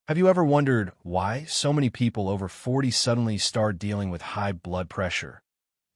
Have you ever wondered why so many people over 40 suddenly start dealing with high blood pressure,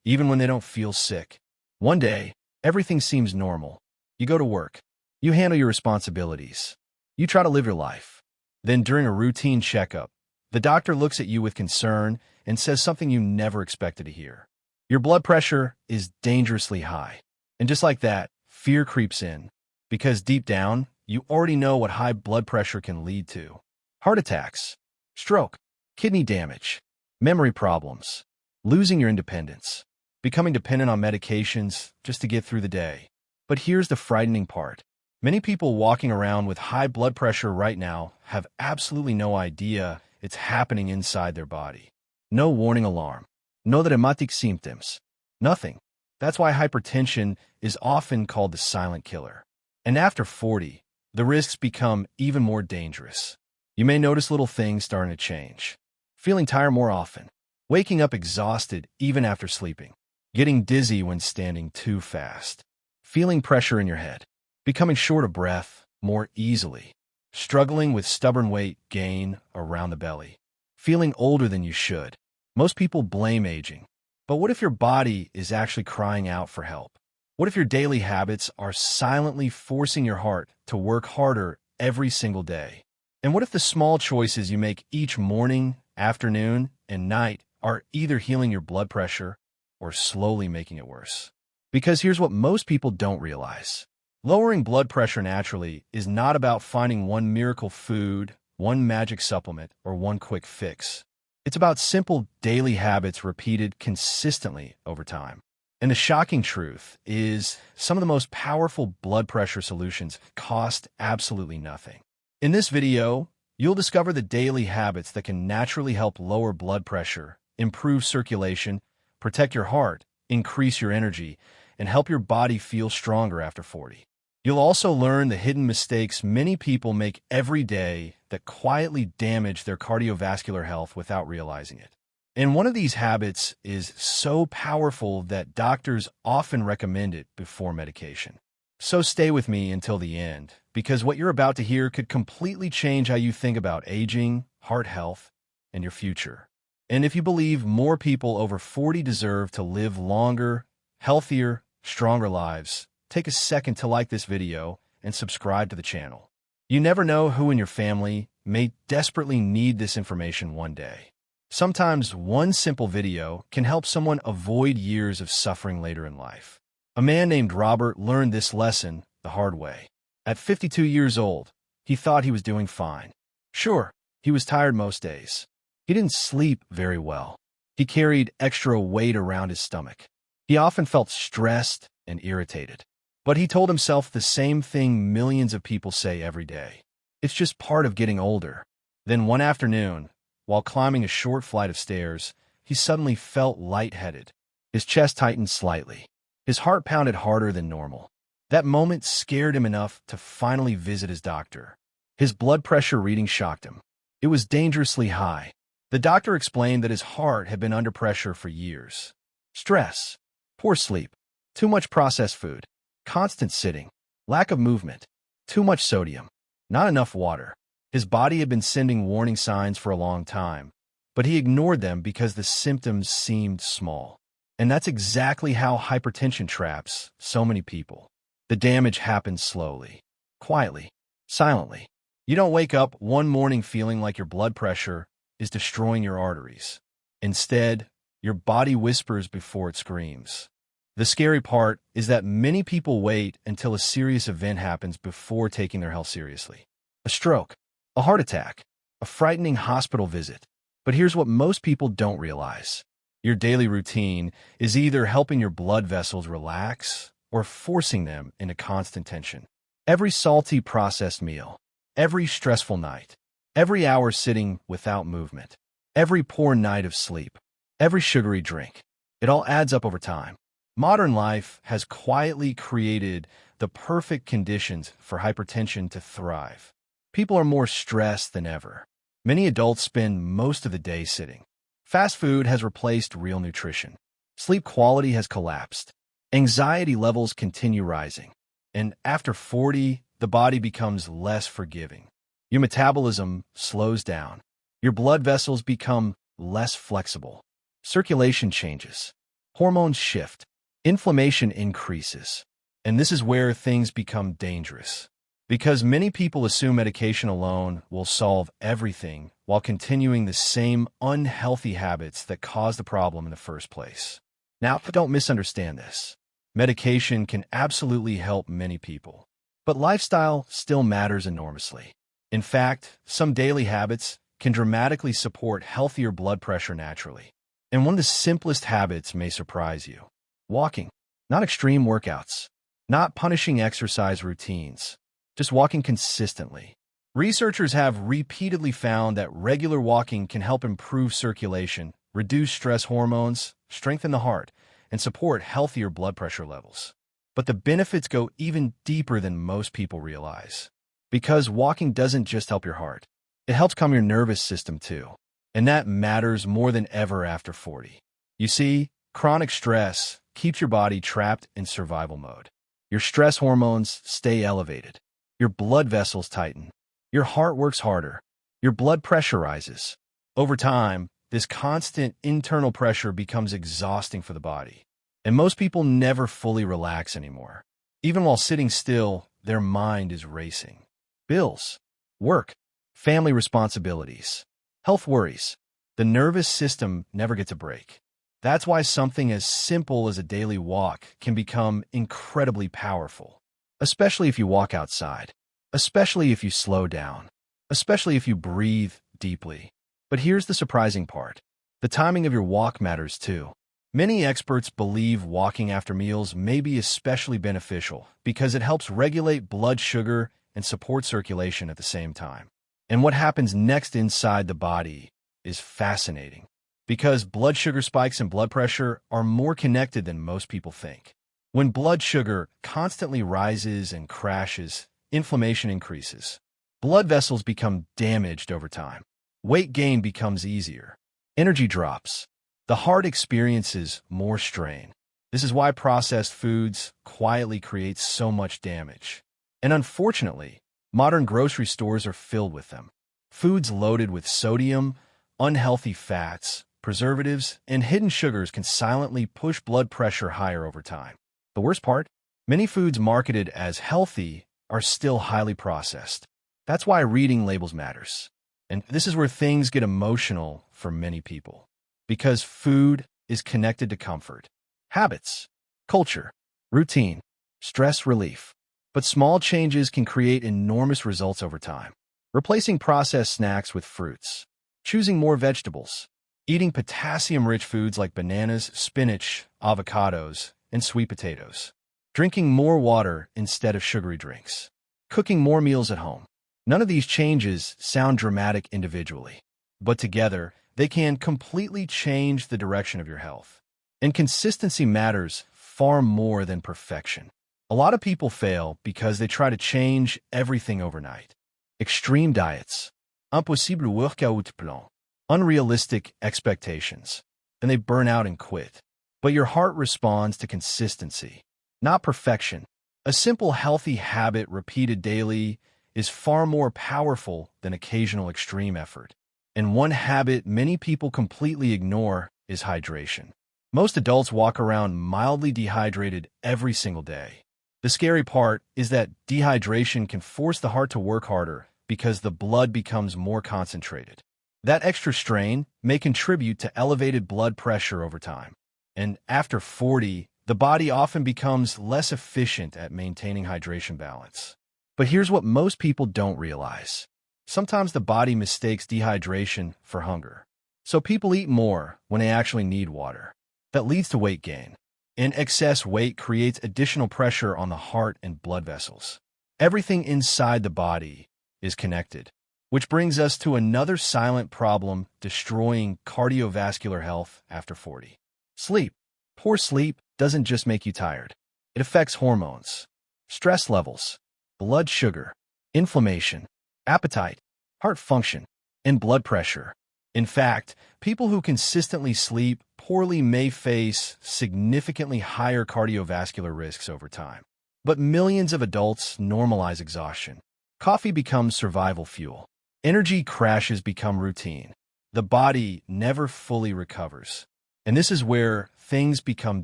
even when they don't feel sick? One day, everything seems normal. You go to work. You handle your responsibilities. You try to live your life. Then during a routine checkup, the doctor looks at you with concern and says something you never expected to hear. Your blood pressure is dangerously high. And just like that, fear creeps in. Because deep down, you already know what high blood pressure can lead to. Heart attacks, stroke, kidney damage, memory problems, losing your independence, becoming dependent on medications just to get through the day. But here's the frightening part. Many people walking around with high blood pressure right now have absolutely no idea it's happening inside their body. No warning alarm, no dramatic symptoms, nothing. That's why hypertension is often called the silent killer. And after 40, the risks become even more dangerous. You may notice little things starting to change. Feeling tired more often, waking up exhausted even after sleeping, getting dizzy when standing too fast, feeling pressure in your head, becoming short of breath more easily, struggling with stubborn weight gain around the belly, feeling older than you should. Most people blame aging. But what if your body is actually crying out for help? What if your daily habits are silently forcing your heart to work harder every single day? And what if the small choices you make each morning, afternoon, and night are either healing your blood pressure or slowly making it worse? Because here's what most people don't realize. Lowering blood pressure naturally is not about finding one miracle food, one magic supplement, or one quick fix. It's about simple daily habits repeated consistently over time. And the shocking truth is some of the most powerful blood pressure solutions cost absolutely nothing. In this video, you'll discover the daily habits that can naturally help lower blood pressure, improve circulation, protect your heart, increase your energy, and help your body feel stronger after 40. You'll also learn the hidden mistakes many people make every day that quietly damage their cardiovascular health without realizing it. And one of these habits is so powerful that doctors often recommend it before medication. So stay with me until the end, because what you're about to hear could completely change how you think about aging, heart health, and your future. And if you believe more people over 40 deserve to live longer, healthier, stronger lives, take a second to like this video and subscribe to the channel. You never know who in your family may desperately need this information one day. Sometimes one simple video can help someone avoid years of suffering later in life. A man named Robert learned this lesson the hard way. At 52 years old, he thought he was doing fine. Sure, he was tired most days. He didn't sleep very well. He carried extra weight around his stomach. He often felt stressed and irritated. But he told himself the same thing millions of people say every day. It's just part of getting older. Then one afternoon, while climbing a short flight of stairs, he suddenly felt lightheaded. His chest tightened slightly. His heart pounded harder than normal. That moment scared him enough to finally visit his doctor. His blood pressure reading shocked him. It was dangerously high. The doctor explained that his heart had been under pressure for years. Stress, poor sleep, too much processed food, constant sitting, lack of movement, too much sodium, not enough water. His body had been sending warning signs for a long time, but he ignored them because the symptoms seemed small. And that's exactly how hypertension traps so many people. The damage happens slowly, quietly, silently. You don't wake up one morning feeling like your blood pressure is destroying your arteries. Instead, your body whispers before it screams. The scary part is that many people wait until a serious event happens before taking their health seriously. A stroke, a heart attack, a frightening hospital visit. But here's what most people don't realize. Your daily routine is either helping your blood vessels relax or forcing them into constant tension. Every salty processed meal, every stressful night, every hour sitting without movement, every poor night of sleep, every sugary drink, it all adds up over time. Modern life has quietly created the perfect conditions for hypertension to thrive. People are more stressed than ever. Many adults spend most of the day sitting. Fast food has replaced real nutrition. Sleep quality has collapsed. Anxiety levels continue rising. And after 40, the body becomes less forgiving. Your metabolism slows down. Your blood vessels become less flexible. Circulation changes. Hormones shift. Inflammation increases. And this is where things become dangerous. Because many people assume medication alone will solve everything while continuing the same unhealthy habits that caused the problem in the first place. Now, don't misunderstand this. Medication can absolutely help many people, but lifestyle still matters enormously. In fact, some daily habits can dramatically support healthier blood pressure naturally. And one of the simplest habits may surprise you. Walking. Not extreme workouts. Not punishing exercise routines. Just walking consistently. Researchers have repeatedly found that regular walking can help improve circulation, reduce stress hormones, strengthen the heart, and support healthier blood pressure levels. But the benefits go even deeper than most people realize. Because walking doesn't just help your heart. It helps calm your nervous system too. And that matters more than ever after 40. You see, chronic stress keeps your body trapped in survival mode. Your stress hormones stay elevated. Your blood vessels tighten. Your heart works harder. Your blood pressure rises. Over time, this constant internal pressure becomes exhausting for the body. And most people never fully relax anymore. Even while sitting still, their mind is racing. Bills, work, family responsibilities, health worries. The nervous system never gets a break. That's why something as simple as a daily walk can become incredibly powerful. Especially if you walk outside. Especially if you slow down. Especially if you breathe deeply. But here's the surprising part. The timing of your walk matters too. Many experts believe walking after meals may be especially beneficial because it helps regulate blood sugar and support circulation at the same time. And what happens next inside the body is fascinating because blood sugar spikes and blood pressure are more connected than most people think. When blood sugar constantly rises and crashes, inflammation increases. Blood vessels become damaged over time. Weight gain becomes easier. Energy drops. The heart experiences more strain. This is why processed foods quietly create so much damage. And unfortunately, modern grocery stores are filled with them. Foods loaded with sodium, unhealthy fats, preservatives, and hidden sugars can silently push blood pressure higher over time. The worst part? Many foods marketed as healthy are still highly processed. That's why reading labels matters. And this is where things get emotional for many people. Because food is connected to comfort, habits, culture, routine, stress relief. But small changes can create enormous results over time. Replacing processed snacks with fruits, choosing more vegetables, eating potassium-rich foods like bananas, spinach, avocados, and sweet potatoes, drinking more water instead of sugary drinks, cooking more meals at home. None of these changes sound dramatic individually, but together, they can completely change the direction of your health. And consistency matters far more than perfection. A lot of people fail because they try to change everything overnight. Extreme diets, impossible workout plan, unrealistic expectations, and they burn out and quit. But your heart responds to consistency, not perfection. A simple healthy habit repeated daily is far more powerful than occasional extreme effort. And one habit many people completely ignore is hydration. Most adults walk around mildly dehydrated every single day. The scary part is that dehydration can force the heart to work harder because the blood becomes more concentrated. That extra strain may contribute to elevated blood pressure over time. And after 40, the body often becomes less efficient at maintaining hydration balance. But here's what most people don't realize. Sometimes the body mistakes dehydration for hunger. So people eat more when they actually need water. That leads to weight gain. And excess weight creates additional pressure on the heart and blood vessels. Everything inside the body is connected. Which brings us to another silent problem destroying cardiovascular health after 40. Sleep. Poor sleep doesn't just make you tired. It affects hormones, stress levels, blood sugar, inflammation, appetite, heart function, and blood pressure. In fact, people who consistently sleep poorly may face significantly higher cardiovascular risks over time. But millions of adults normalize exhaustion. Coffee becomes survival fuel. Energy crashes become routine. The body never fully recovers. And this is where things become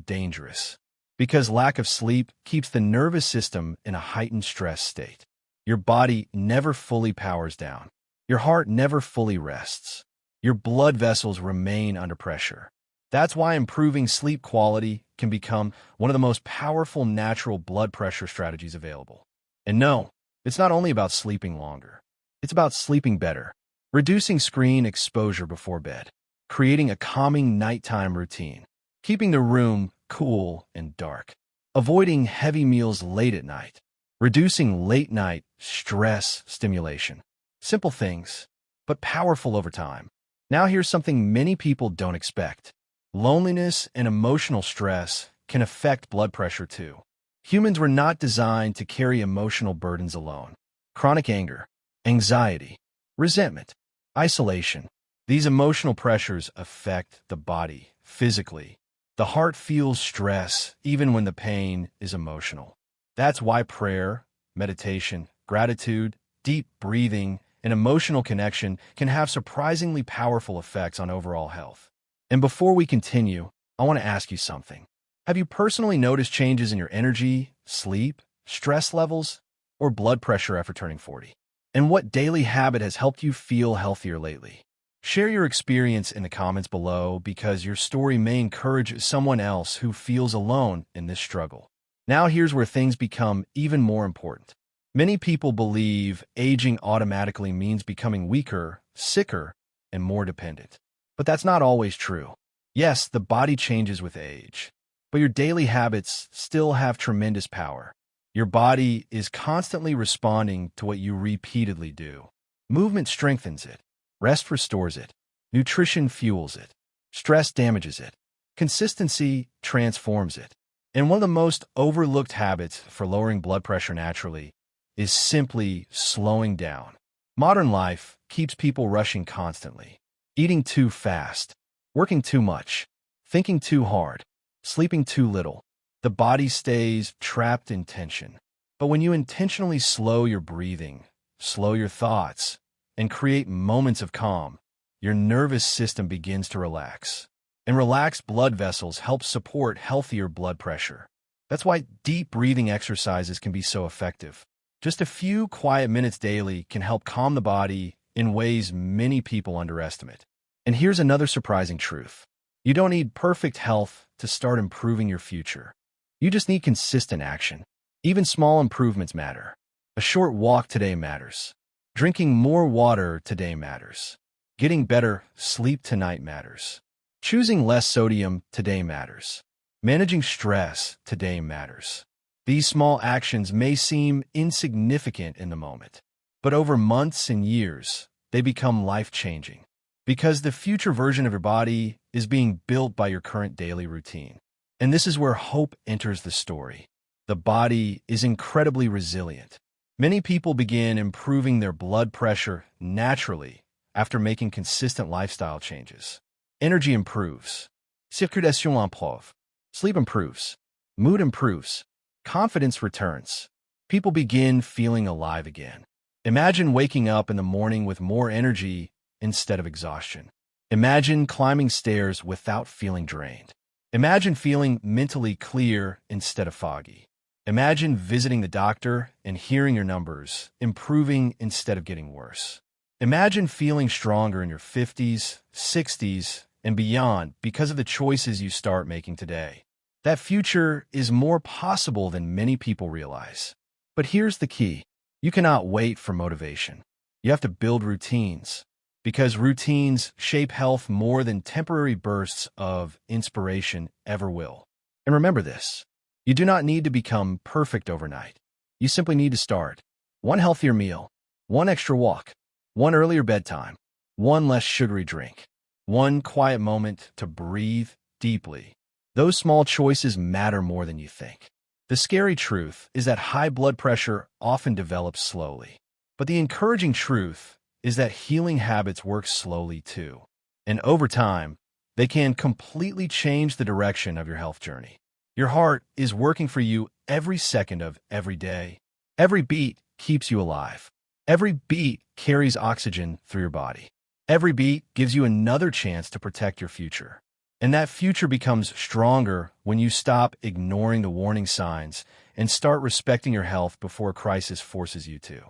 dangerous, because lack of sleep keeps the nervous system in a heightened stress state. Your body never fully powers down. Your heart never fully rests. Your blood vessels remain under pressure. That's why improving sleep quality can become one of the most powerful natural blood pressure strategies available. And no, it's not only about sleeping longer. It's about sleeping better, reducing screen exposure before bed, creating a calming nighttime routine, keeping the room cool and dark, avoiding heavy meals late at night, reducing late-night stress stimulation. Simple things, but powerful over time. Now here's something many people don't expect. Loneliness and emotional stress can affect blood pressure too. Humans were not designed to carry emotional burdens alone. Chronic anger, anxiety, resentment, isolation. These emotional pressures affect the body physically. The heart feels stress even when the pain is emotional. That's why prayer, meditation, gratitude, deep breathing, and emotional connection can have surprisingly powerful effects on overall health. And before we continue, I want to ask you something. Have you personally noticed changes in your energy, sleep, stress levels, or blood pressure after turning 40? And what daily habit has helped you feel healthier lately? Share your experience in the comments below, because your story may encourage someone else who feels alone in this struggle. Now here's where things become even more important. Many people believe aging automatically means becoming weaker, sicker, and more dependent. But that's not always true. Yes, the body changes with age, but your daily habits still have tremendous power. Your body is constantly responding to what you repeatedly do. Movement strengthens it. Rest restores it. Nutrition fuels it. Stress damages it. Consistency transforms it. And one of the most overlooked habits for lowering blood pressure naturally is simply slowing down. Modern life keeps people rushing constantly, eating too fast, working too much, thinking too hard, sleeping too little. The body stays trapped in tension. But when you intentionally slow your breathing, slow your thoughts, and create moments of calm, your nervous system begins to relax. And relaxed blood vessels help support healthier blood pressure. That's why deep breathing exercises can be so effective. Just a few quiet minutes daily can help calm the body in ways many people underestimate. And here's another surprising truth. You don't need perfect health to start improving your future. You just need consistent action. Even small improvements matter. A short walk today matters. Drinking more water today matters. Getting better sleep tonight matters. Choosing less sodium today matters. Managing stress today matters. These small actions may seem insignificant in the moment, but over months and years, they become life-changing, because the future version of your body is being built by your current daily routine. And this is where hope enters the story. The body is incredibly resilient. Many people begin improving their blood pressure naturally after making consistent lifestyle changes. Energy improves. Circulation improve. Sleep improves. Mood improves. Confidence returns. People begin feeling alive again. Imagine waking up in the morning with more energy instead of exhaustion. Imagine climbing stairs without feeling drained. Imagine feeling mentally clear instead of foggy. Imagine visiting the doctor and hearing your numbers improving instead of getting worse. Imagine feeling stronger in your 50s, 60s, and beyond because of the choices you start making today. That future is more possible than many people realize. But here's the key. You cannot wait for motivation. You have to build routines, because routines shape health more than temporary bursts of inspiration ever will. And remember this. You do not need to become perfect overnight. You simply need to start. One healthier meal, one extra walk, one earlier bedtime, one less sugary drink, one quiet moment to breathe deeply. Those small choices matter more than you think. The scary truth is that high blood pressure often develops slowly. But the encouraging truth is that healing habits work slowly too. And over time, they can completely change the direction of your health journey. Your heart is working for you every second of every day. Every beat keeps you alive. Every beat carries oxygen through your body. Every beat gives you another chance to protect your future. And that future becomes stronger when you stop ignoring the warning signs and start respecting your health before a crisis forces you to.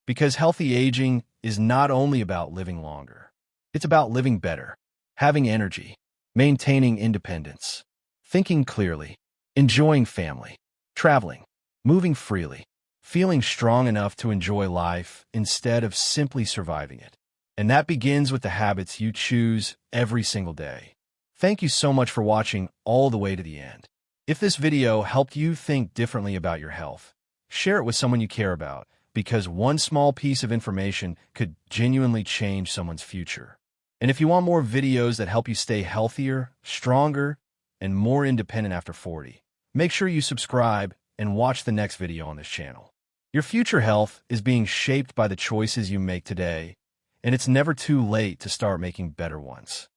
Because healthy aging is not only about living longer. It's about living better, having energy, maintaining independence, thinking clearly, enjoying family, traveling, moving freely, feeling strong enough to enjoy life instead of simply surviving it. And that begins with the habits you choose every single day. Thank you so much for watching all the way to the end. If this video helped you think differently about your health, share it with someone you care about, because one small piece of information could genuinely change someone's future. And if you want more videos that help you stay healthier, stronger, and more independent after 40, make sure you subscribe and watch the next video on this channel. Your future health is being shaped by the choices you make today, and it's never too late to start making better ones.